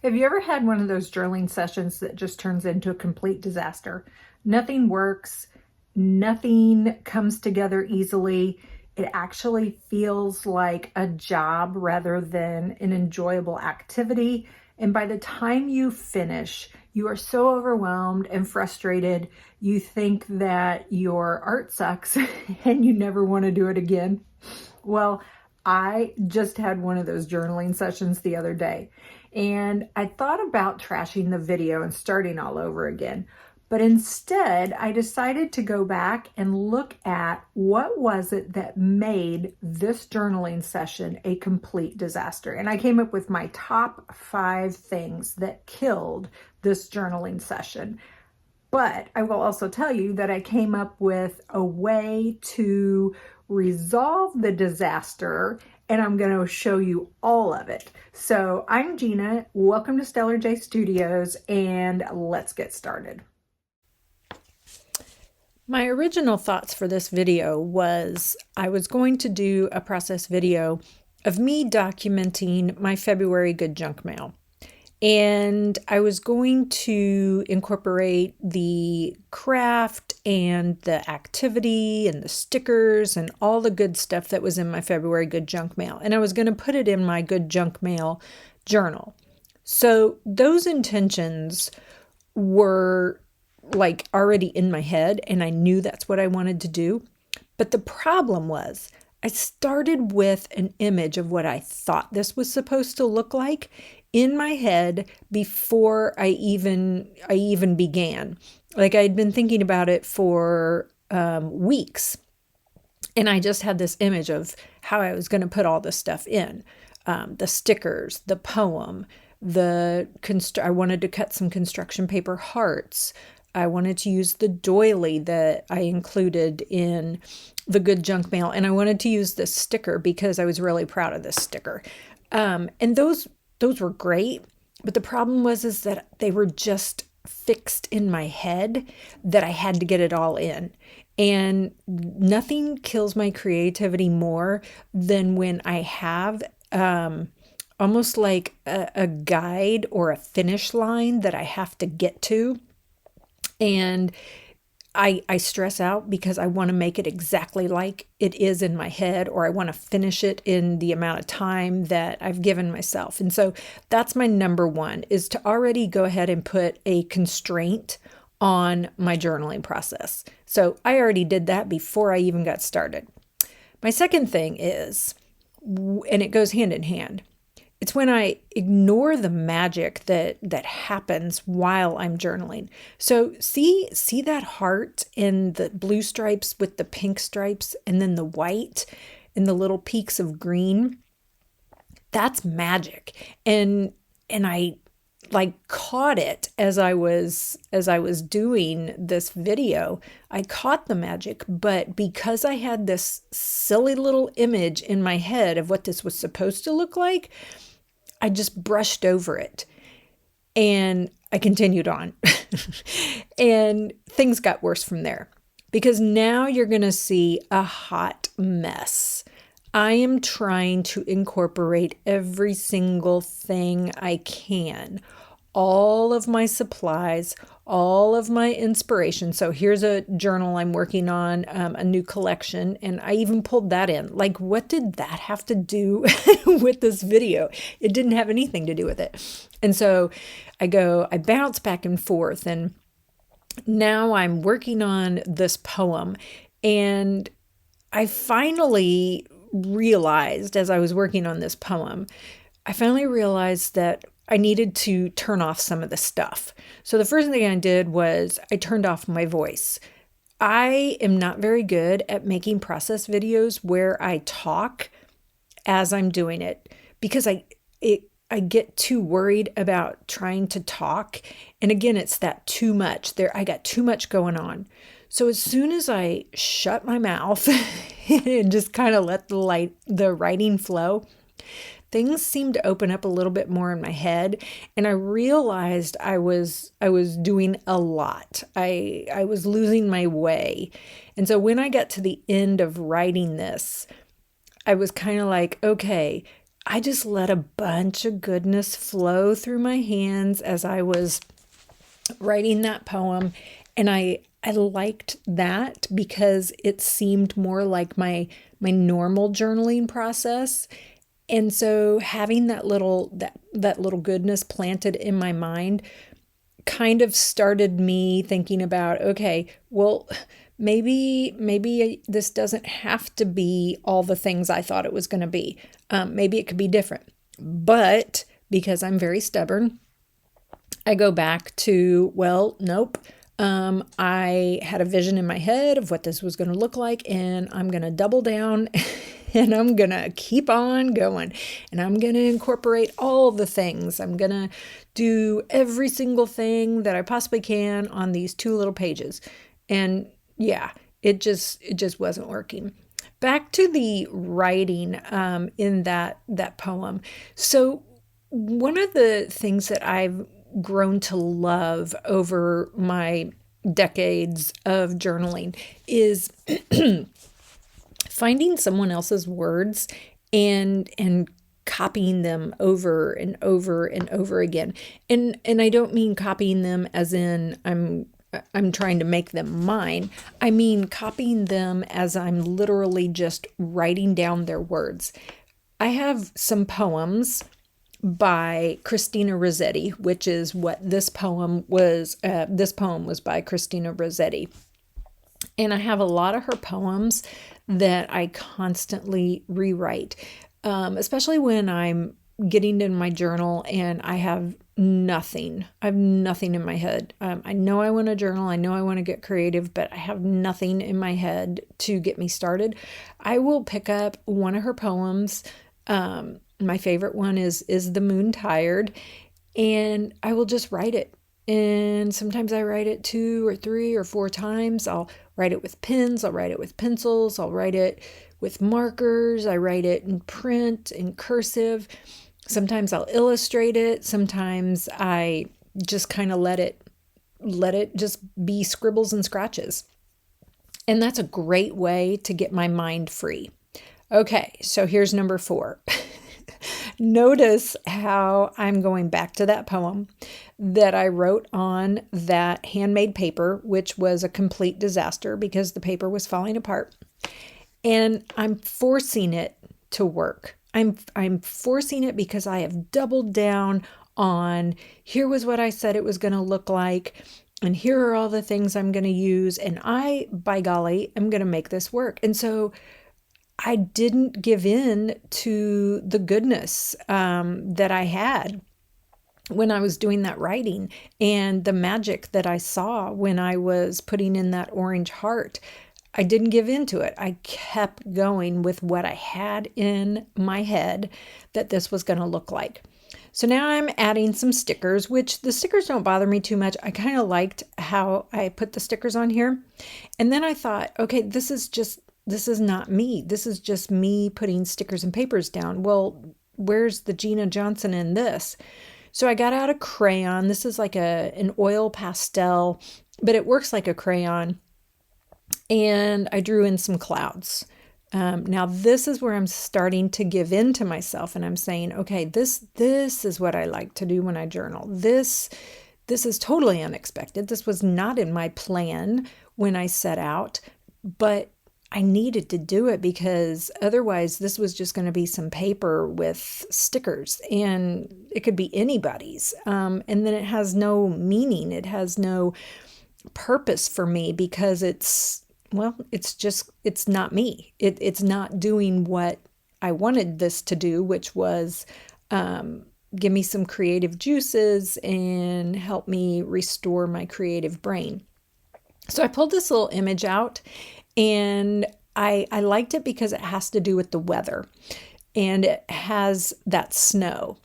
Have you ever had one of those journaling sessions that just turns into a complete disaster? Nothing works, nothing comes together easily. It actually feels like a job rather than an enjoyable activity. And by the time you finish, you are so overwhelmed and frustrated. You think that your art sucks and you never want to do it again. Well, I just had one of those journaling sessions the other day, and I thought about trashing the video and starting all over again. But instead, I decided to go back and look at what was it that made this journaling session a complete disaster. And I came up with my top 5 things that killed this journaling session. But I will also tell you that I came up with a way to resolve the disaster, and I'm going to show you all of it. So I'm Gina. Welcome to stellarjstudios, and let's get started. My original thoughts for this video was I was going to do a process video of me documenting my February good junk mail. And I was going to incorporate the craft and the activity and the stickers and all the good stuff that was in my February good junk mail. And I was going to put it in my good junk mail journal. So those intentions were like already in my head, and I knew that's what I wanted to do. But the problem was I started with an image of what I thought this was supposed to look like in my head before I even began. Like I'd been thinking about it for weeks, and I just had this image of how I was going to put all this stuff in, the stickers, the poem, I wanted to cut some construction paper hearts. I wanted to use the doily that I included in the good junk mail, and I wanted to use this sticker because I was really proud of this sticker. And those were great, but the problem is that they were just fixed in my head that I had to get it all in. And nothing kills my creativity more than when I have almost like a guide or a finish line that I have to get to. And I stress out because I want to make it exactly like it is in my head, or I want to finish it in the amount of time that I've given myself. And so that's my number one, is to already go ahead and put a constraint on my journaling process. So I already did that before I even got started. My second thing is, and it goes hand in hand, it's when I ignore the magic that happens while I'm journaling. So see that heart and the blue stripes with the pink stripes and then the white and the little peaks of green? That's magic. And I like caught it as I was doing this video. I caught the magic, but because I had this silly little image in my head of what this was supposed to look like, I just brushed over it and I continued on. And things got worse from there, because now you're going to see a hot mess. I am trying to incorporate every single thing I can, all of my supplies, all of my inspiration. So here's a journal I'm working on, a new collection, and I even pulled that in. Like, what did that have to do with this video? It didn't have anything to do with it. And so I bounce back and forth, and now I'm working on this poem, and I finally realized, as I was working on this poem, that I needed to turn off some of the stuff. So the first thing I did was I turned off my voice. I am not very good at making process videos where I talk as I'm doing it, because I get too worried about trying to talk. And again, it's that too much. I got too much going on. So as soon as I shut my mouth and just kind of let the writing flow, things seemed to open up a little bit more in my head, and I realized I was doing a lot. I was losing my way. And so when I got to the end of writing this, I was kind of like, okay, I just let a bunch of goodness flow through my hands as I was writing that poem. And I liked that because it seemed more like my normal journaling process. And so having that little goodness planted in my mind kind of started me thinking about, okay, well, maybe this doesn't have to be all the things I thought it was going to be. Maybe it could be different. But because I'm very stubborn, I go back to, well, nope. I had a vision in my head of what this was going to look like, and I'm going to double down and I'm going to keep on going, and I'm going to incorporate all the things. I'm going to do every single thing that I possibly can on these 2 little pages. And yeah, it just wasn't working. Back to the writing in that poem. So one of the things that I've grown to love over my decades of journaling is finding someone else's words and copying them over and over and over again. And I don't mean copying them as in I'm trying to make them mine. I mean copying them as I'm literally just writing down their words. I have some poems by Christina Rossetti, which is what this poem was. This poem was by Christina Rossetti. And I have a lot of her poems that I constantly rewrite, especially when I'm getting in my journal and I have nothing. I have nothing in my head. I know I want to journal. I know I want to get creative, but I have nothing in my head to get me started. I will pick up one of her poems. My favorite one is The Moon Tired? And I will just write it. And sometimes I write it 2 or 3 or 4 times. I'll write it with pens. I'll write it with pencils. I'll write it with markers. I write it in print, in cursive. Sometimes I'll illustrate it. Sometimes I just kind of let it just be scribbles and scratches. And that's a great way to get my mind free. Okay, so here's number 4. Notice how I'm going back to that poem that I wrote on that handmade paper, which was a complete disaster because the paper was falling apart. And I'm forcing it to work. I'm forcing it because I have doubled down on here was what I said it was going to look like, and here are all the things I'm going to use, and I, by golly, am going to make this work. And so I didn't give in to the goodness that I had when I was doing that writing and the magic that I saw when I was putting in that orange heart. I didn't give in to it. I kept going with what I had in my head that this was going to look like. So now I'm adding some stickers, which the stickers don't bother me too much. I kind of liked how I put the stickers on here. And then I thought, okay, this is not me. This is just me putting stickers and papers down. Well, where's the Gina Johnson in this? So I got out a crayon. This is like an oil pastel, but it works like a crayon. And I drew in some clouds. Now this is where I'm starting to give in to myself, and I'm saying, okay, this is what I like to do when I journal. This is totally unexpected. This was not in my plan when I set out, but I needed to do it because otherwise this was just going to be some paper with stickers, and it could be anybody's. And then it has no meaning. It has no purpose for me because it's not me. It's not doing what I wanted this to do, which was give me some creative juices and help me restore my creative brain. So I pulled this little image out, and I liked it because it has to do with the weather, and it has that snow.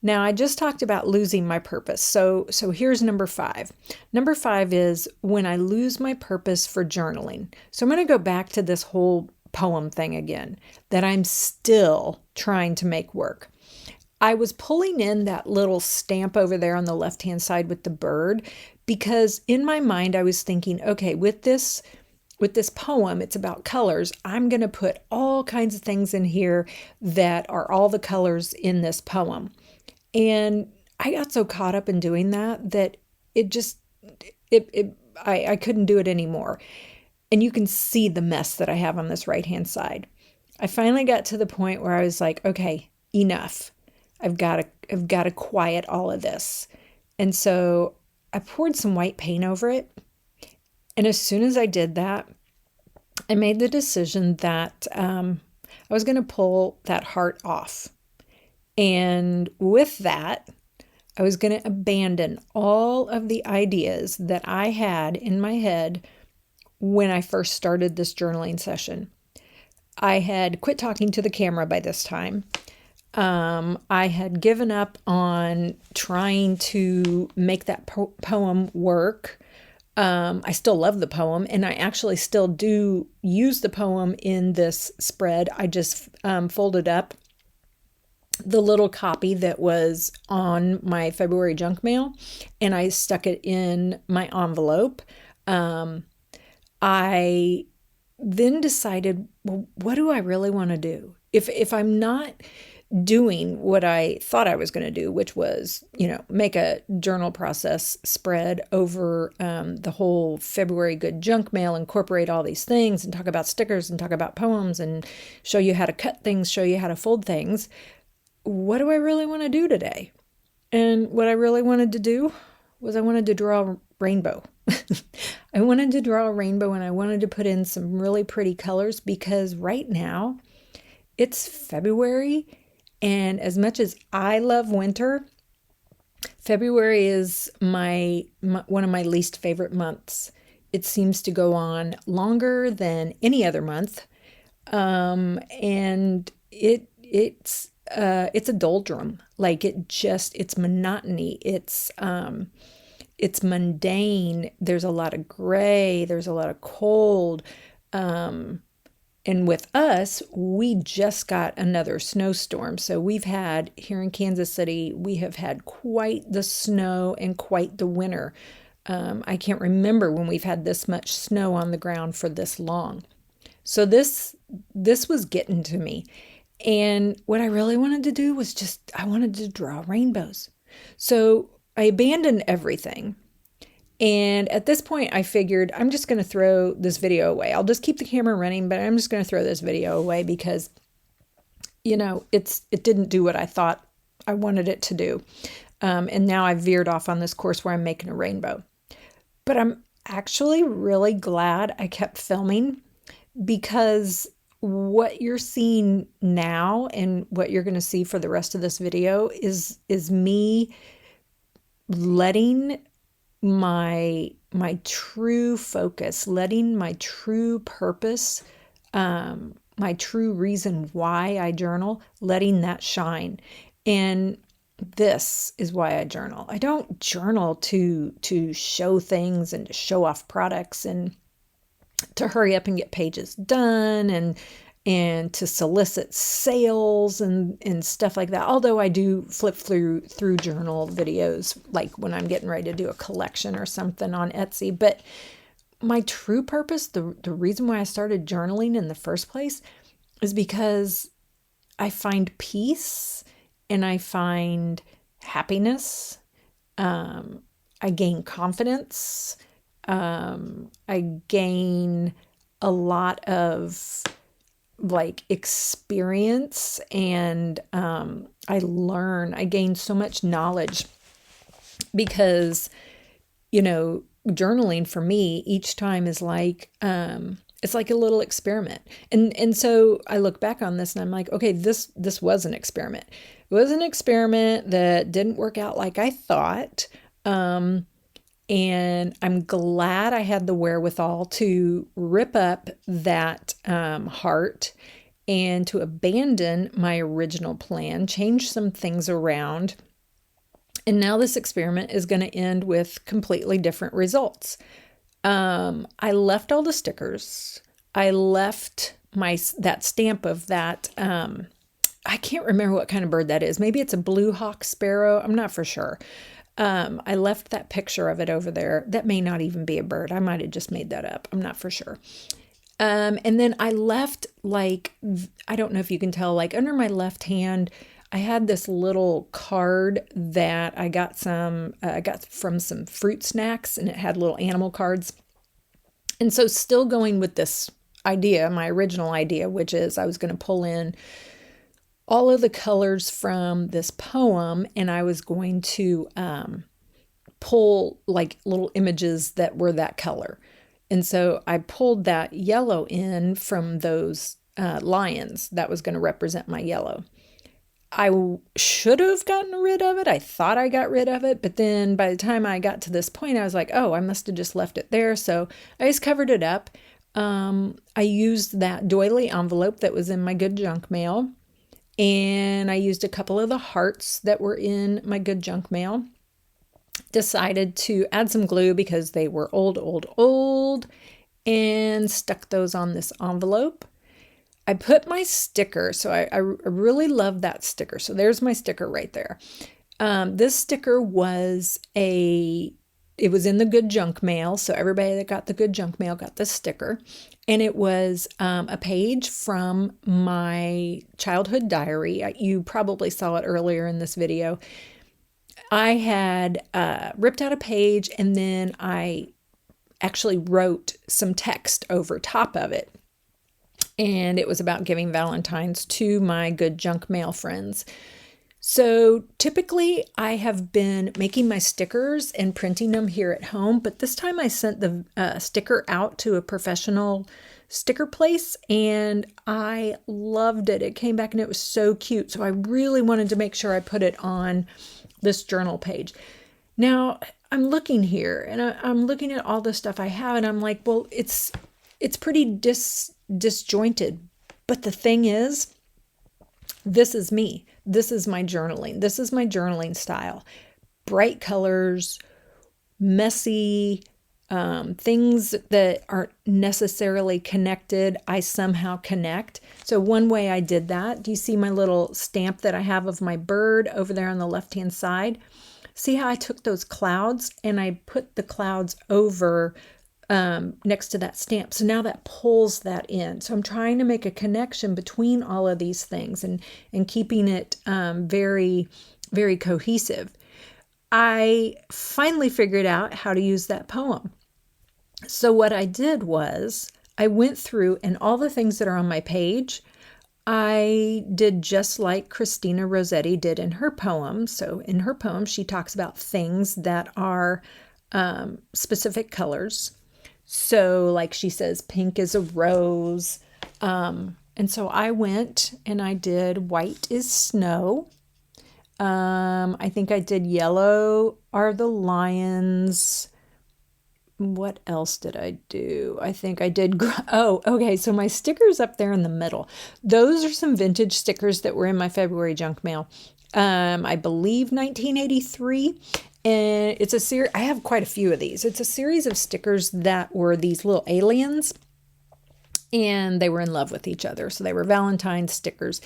Now, I just talked about losing my purpose. So here's number 5. Number 5 is when I lose my purpose for journaling. So I'm going to go back to this whole poem thing again, that I'm still trying to make work. I was pulling in that little stamp over there on the left-hand side with the bird because in my mind I was thinking, okay, with this with this poem, it's about colors. I'm going to put all kinds of things in here that are all the colors in this poem. And I got so caught up in doing that it just, I couldn't do it anymore. And you can see the mess that I have on this right-hand side. I finally got to the point where I was like, okay, enough. I've got to quiet all of this. And so I poured some white paint over it. And as soon as I did that, I made the decision that I was going to pull that heart off. And with that, I was going to abandon all of the ideas that I had in my head when I first started this journaling session. I had quit talking to the camera by this time. I had given up on trying to make that poem work. I still love the poem, and I actually still do use the poem in this spread. I just folded up the little copy that was on my February junk mail, and I stuck it in my envelope. I then decided, well, what do I really want to do? If I'm not doing what I thought I was going to do, which was, make a journal process spread over the whole February good junk mail, incorporate all these things and talk about stickers and talk about poems and show you how to cut things, show you how to fold things. What do I really want to do today? And what I really wanted to do was I wanted to draw a rainbow. I wanted to draw a rainbow, and I wanted to put in some really pretty colors because right now it's February. And as much as I love winter, February is one of my least favorite months. It seems to go on longer than any other month, and it's a doldrum. Like it's monotony. It's mundane. There's a lot of gray. There's a lot of cold. And with us, we just got another snowstorm. So we've had, here in Kansas City, we have had quite the snow and quite the winter. I can't remember when we've had this much snow on the ground for this long. So this was getting to me. And what I really wanted to do was I wanted to draw rainbows. So I abandoned everything. And at this point, I figured I'm just going to throw this video away. I'll just keep the camera running, but I'm just going to throw this video away because, it didn't do what I thought I wanted it to do. And now I've veered off on this course where I'm making a rainbow. But I'm actually really glad I kept filming because what you're seeing now and what you're going to see for the rest of this video is me letting my true focus, letting my true purpose, my true reason why I journal, letting that shine. And this is why I journal. I don't journal to show things and to show off products and to hurry up and get pages done and to solicit sales and stuff like that. Although I do flip through journal videos, like when I'm getting ready to do a collection or something on Etsy. But my true purpose, the reason why I started journaling in the first place is because I find peace and I find happiness. I gain confidence. I gain a lot of experience, and I gain so much knowledge because, journaling for me each time is it's like a little experiment. And so I look back on this and I'm like, okay, this was an experiment. It was an experiment that didn't work out like I thought. And I'm glad I had the wherewithal to rip up that heart and to abandon my original plan, change some things around. And now this experiment is going to end with completely different results. I left all the stickers. I left that stamp of that. I can't remember what kind of bird that is. Maybe it's a blue hawk sparrow. I'm not for sure. I left that picture of it over there. That may not even be a bird. I might have just made that up. I'm not for sure. And then I left, like, I don't know if you can tell, like under my left hand, I had this little card that I got from some fruit snacks, and it had little animal cards. And so still going with this idea, my original idea, which is I was going to pull in all of the colors from this poem, and I was going to pull like little images that were that color. And so I pulled that yellow in from those lions that was going to represent my yellow. I should have gotten rid of it. I thought I got rid of it, but then by the time I got to this point, I was like, oh, I must have just left it there. So I just covered it up. I used that doily envelope that was in my good junk mail. And I used a couple of the hearts that were in my good junk mail. Decided to add some glue because they were old, and stuck those on this envelope. I put my sticker, so I really love that sticker. So there's my sticker right there. This sticker it was in the good junk mail, so everybody that got the good junk mail got this sticker. And it was a page from my childhood diary. You probably saw it earlier in this video. I had ripped out a page, and then I actually wrote some text over top of it. And it was about giving Valentine's to my good junk mail friends. So typically I have been making my stickers and printing them here at home, but this time I sent the sticker out to a professional sticker place, and I loved it. It came back and it was so cute. So I really wanted to make sure I put it on this journal page. Now I'm looking here, and I'm looking at all the stuff I have, and I'm like, well, it's pretty disjointed. But the thing is, this is me. This is my journaling. This is my journaling style. Bright colors, messy, things that aren't necessarily connected, I somehow connect. So one way I did that, do you see my little stamp that I have of my bird over there on the left-hand side? See how I took those clouds and I put the clouds over next to that stamp. So now that pulls that in. So I'm trying to make a connection between all of these things and keeping it very, very cohesive. I finally figured out how to use that poem. So what I did was I went through, and all the things that are on my page, I did just like Christina Rossetti did in her poem. So in her poem, she talks about things that are specific colors. So like she says, pink is a rose. And so I went and I did white is snow. I think I did yellow are the lions. What else did I do? I think I did. Okay. So my stickers up there in the middle, those are some vintage stickers that were in my February junk mail. I believe 1983. And it's a series, I have quite a few of these. It's a series of stickers that were these little aliens, and they were in love with each other. So they were Valentine's stickers.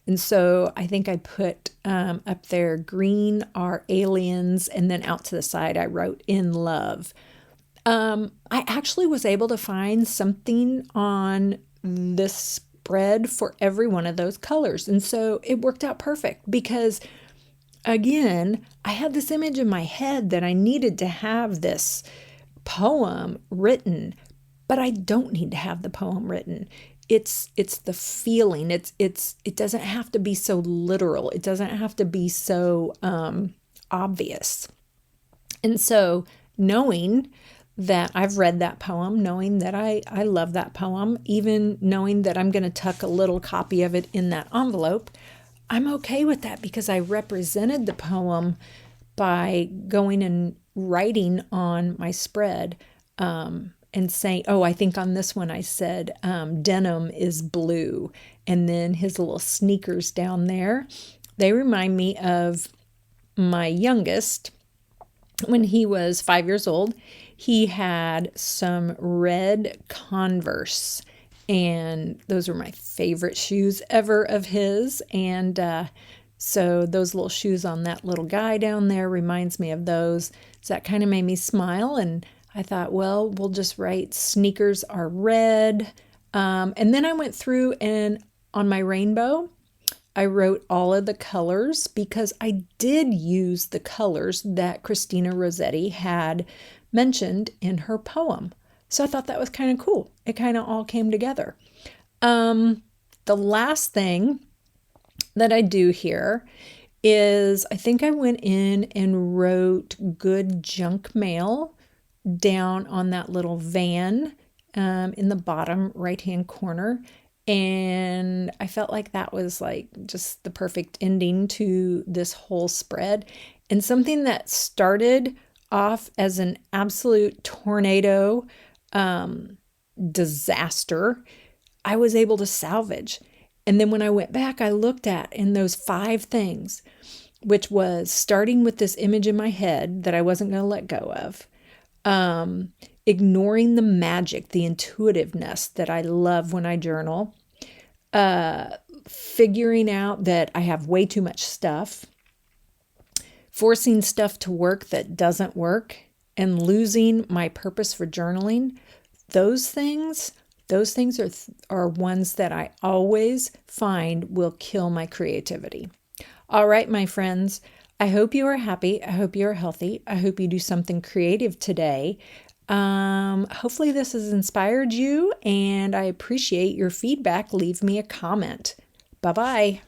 And so I think I put up there, green are aliens, and then out to the side I wrote in love. I actually was able to find something on this spread for every one of those colors. And so it worked out perfect because, again, I had this image in my head that I needed to have this poem written, but I don't need to have the poem written. It's the feeling. It doesn't have to be so literal. It doesn't have to be so obvious. And so knowing that I've read that poem, knowing that I love that poem, even knowing that I'm going to tuck a little copy of it in that envelope, I'm okay with that because I represented the poem by going and writing on my spread and saying, I think on this one I said denim is blue. And then his little sneakers down there, they remind me of my youngest. When he was 5 years old, he had some red Converse, and those were my favorite shoes ever of his. And So those little shoes on that little guy down there reminds me of those. So that kind of made me smile, and I thought, well, we'll just write sneakers are red. And then I went through and on my rainbow, I wrote all of the colors because I did use the colors that Christina Rossetti had mentioned in her poem. So I thought that was kind of cool. It kind of all came together. The last thing that I do here is I think I went in and wrote good junk mail down on that little van in the bottom right-hand corner. And I felt like that was like just the perfect ending to this whole spread. And something that started off as an absolute tornado disaster, I was able to salvage. And then when I went back, I looked at in those 5 things, which was starting with this image in my head that I wasn't going to let go of, ignoring the magic, the intuitiveness that I love when I journal, figuring out that I have way too much stuff, forcing stuff to work that doesn't work, and losing my purpose for journaling. Those things are ones that I always find will kill my creativity. All right, my friends, I hope you are happy. I hope you are healthy. I hope you do something creative today. Hopefully this has inspired you, and I appreciate your feedback. Leave me a comment. Bye-bye.